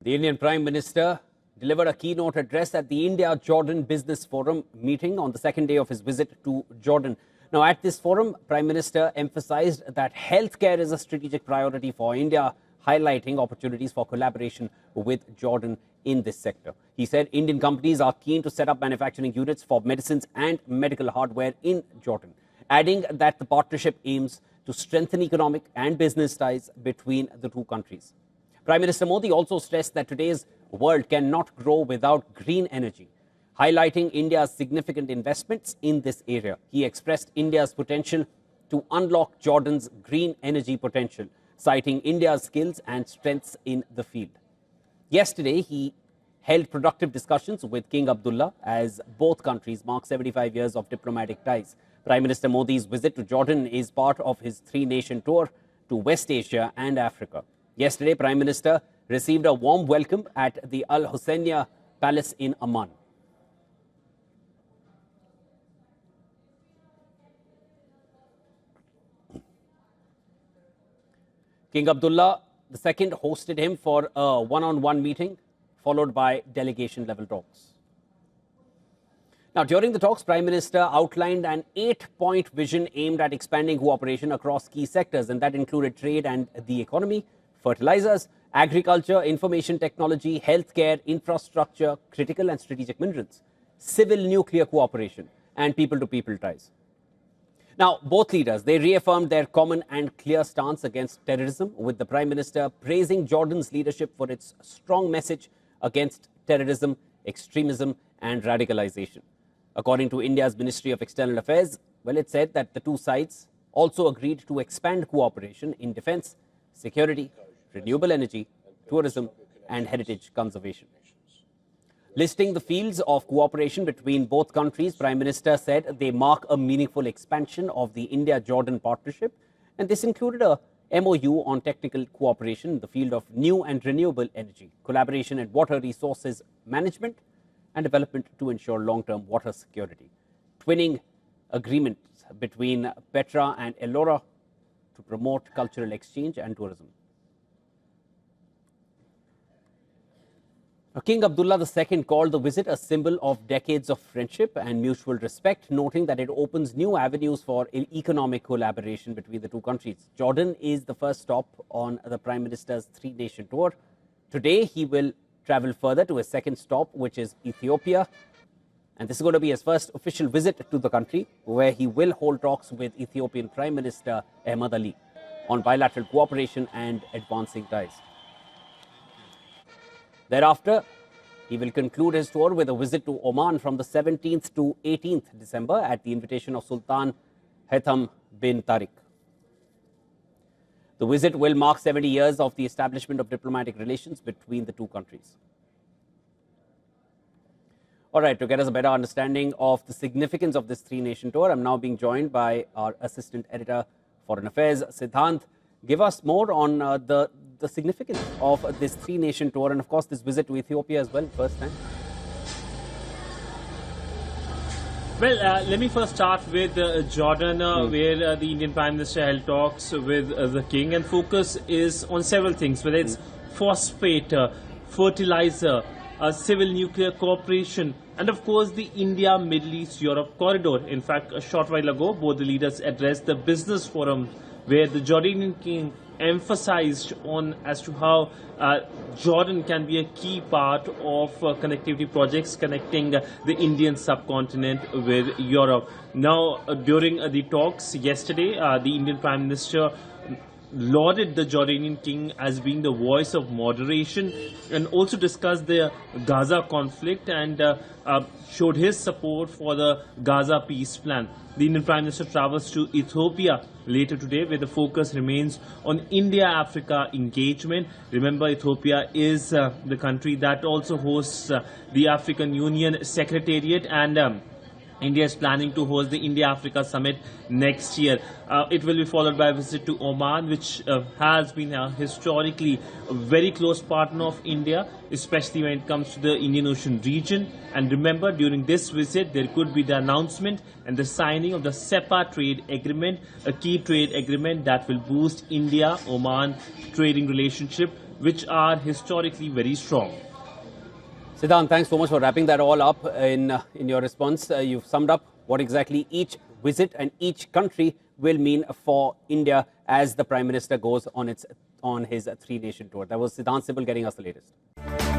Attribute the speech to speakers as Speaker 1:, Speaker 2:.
Speaker 1: The Indian Prime Minister delivered a keynote address at the India-Jordan Business Forum meeting on the second day of his visit to Jordan. Now, at this forum, Prime Minister emphasized that healthcare is a strategic priority for India, highlighting opportunities for collaboration with Jordan in this sector. He said Indian companies are keen to set up manufacturing units for medicines and medical hardware in Jordan, adding that the partnership aims to strengthen economic and business ties between the two countries. Prime Minister Modi also stressed that today's world cannot grow without green energy, highlighting India's significant investments in this area. He expressed India's potential to unlock Jordan's green energy potential, citing India's skills and strengths in the field. Yesterday, he held productive discussions with King Abdullah as both countries mark 75 years of diplomatic ties. Prime Minister Modi's visit to Jordan is part of his three-nation tour to West Asia and Africa. Yesterday, Prime Minister received a warm welcome at the Al Husseiniya Palace in Amman. King Abdullah II hosted him for a one-on-one meeting, followed by delegation-level talks. Now, during the talks, Prime Minister outlined an 8-point vision aimed at expanding cooperation across key sectors, and that included trade and the economy, fertilizers, agriculture, information technology, healthcare, infrastructure, critical and strategic minerals, civil nuclear cooperation, and people-to-people ties. Now, both leaders, they reaffirmed their common and clear stance against terrorism, with the Prime Minister praising Jordan's leadership for its strong message against terrorism, extremism, and radicalization. According to India's Ministry of External Affairs, well, it said that the two sides also agreed to expand cooperation in defense, security, renewable energy, tourism, and heritage conservation. Listing the fields of cooperation between both countries, Prime Minister said they mark a meaningful expansion of the India-Jordan partnership, and this included a MOU on technical cooperation in the field of new and renewable energy, collaboration in water resources management, and development to ensure long-term water security. Twinning agreements between Petra and Ellora to promote cultural exchange and tourism. King Abdullah II called the visit a symbol of decades of friendship and mutual respect, noting that it opens new avenues for economic collaboration between the two countries. Jordan is the first stop on the Prime Minister's three-nation tour. Today, he will travel further to his second stop, which is Ethiopia. And this is going to be his first official visit to the country, where he will hold talks with Ethiopian Prime Minister Ahmed Ali on bilateral cooperation and advancing ties. Thereafter, he will conclude his tour with a visit to Oman from the 17th to 18th December at the invitation of Sultan Haitham bin Tariq. The visit will mark 70 years of the establishment of diplomatic relations between the two countries. All right, to get us a better understanding of the significance of this three-nation tour, I'm now being joined by our Assistant Editor, Foreign Affairs, Siddhant. Give us more on the significance of this three-nation tour and, of course, this visit to Ethiopia as well, first time.
Speaker 2: Well, let me first start with Jordan, where the Indian Prime Minister held talks with the King, and focus is on several things, whether it's phosphate, fertilizer, civil nuclear cooperation, and of course the India-Middle East-Europe corridor. In fact, a short while ago, both the leaders addressed the business forum, where the Jordanian King emphasized on as to how Jordan can be a key part of connectivity projects connecting the Indian subcontinent with Europe. Now, during the talks yesterday, the Indian Prime Minister lauded the Jordanian King as being the voice of moderation, and also discussed the Gaza conflict and showed his support for the Gaza peace plan. The Indian Prime Minister travels to Ethiopia later today, where the focus remains on India-Africa engagement. Remember, Ethiopia is the country that also hosts the African Union Secretariat, and India is planning to host the India-Africa Summit next year. It will be followed by a visit to Oman, which has been historically a very close partner of India, especially when it comes to the Indian Ocean region. And remember, during this visit, there could be the announcement and the signing of the SEPA trade agreement, a key trade agreement that will boost India-Oman trading relationship which are historically very strong.
Speaker 1: Siddhant, thanks so much for wrapping that all up in your response. You've summed up what exactly each visit and each country will mean for India as the Prime Minister goes on his three-nation tour. That was Siddhant Sibal getting us the latest.